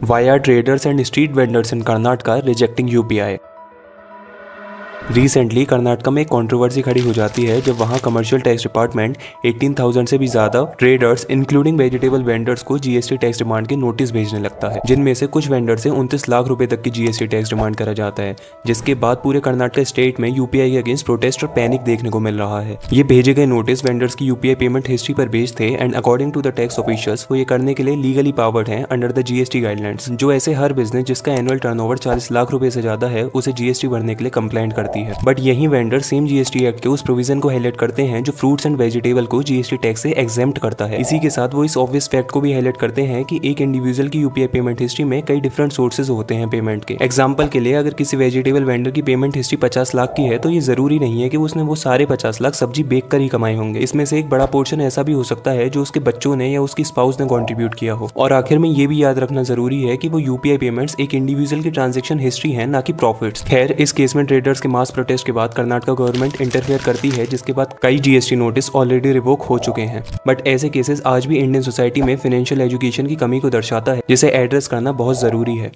Why are traders and street vendors in Karnataka rejecting UPI? Recently Karnataka में एक controversy खड़ी हो जाती है जब वहां कमर्शियल टैक्स डिपार्टमेंट 18,000 से भी ज्यादा ट्रेडर्स इंक्लूडिंग वेजिटेबल वेंडर्स को जीएसटी टैक्स डिमांड के नोटिस भेजने लगता है, जिनमें से कुछ वेंडर से 29 लाख रुपए तक की जीएसटी टैक्स डिमांड करा जाता है, जिसके बाद पूरे कर्नाटक स्टेट में यूपीआई के अगेंस्ट प्रोटेस्ट और पैनिक देखने को मिल रहा है। ये भेजे गए नोटिस वेंडर्स की यूपीआई पेमेंट हिस्ट्री पर बेस्ड थे and according to the tax officials वो ये करने के लिए लीगली पावर्ड है अंडर द जीएसटी गाइडलाइंस, जो ऐसे हर बिजनेस जिसका एनुअल टर्नओवर 40 लाख रुपए से ज्यादा है उसे जीएसटी भरने के लिए कंप्लेंट करती है। बट यही वेंडर सेम जीएसटी एक्ट के उस प्रोविजन को हाईलाइट करते हैं जो फ्रूट्स एंड वेजिटेबल को जीएसटी टैक्स से एग्जेम्प्ट करता है। इसी के साथ वो इस ऑब्वियस फैक्ट को भी हाईलाइट करते हैं कि एक इंडिविजुअल की यूपीआई पेमेंट हिस्ट्री में कई डिफरेंट सोर्सेज होते हैं पेमेंट के। एग्जांपल के लिए अगर किसी वेजिटेबल वेंडर की पेमेंट हिस्ट्री 50 लाख की है तो ये जरूरी नहीं है कि उसने वो सारे 50 लाख सब्जी बेच कर ही कमाए होंगे। इसमें से एक बड़ा पोर्शन ऐसा भी हो सकता है जो उसके बच्चों ने या उसकी स्पाउस ने कॉन्ट्रीब्यूट किया हो। और आखिर में ये भी याद रखना जरूरी है कि वो यूपीआई पेमेंट्स एक इंडिविजुअल की ट्रांजेक्शन हिस्ट्री है, ना कि प्रॉफिट्स। खैर, इस केस में ट्रेडर्स के मास प्रोटेस्ट के बाद कर्नाटक गवर्नमेंट इंटरफेयर करती है, जिसके बाद कई जीएसटी नोटिस ऑलरेडी रिवोक हो चुके हैं। बट ऐसे केसेस आज भी इंडियन सोसाइटी में फाइनेंशियल एजुकेशन की कमी को दर्शाता है, जिसे एड्रेस करना बहुत जरूरी है।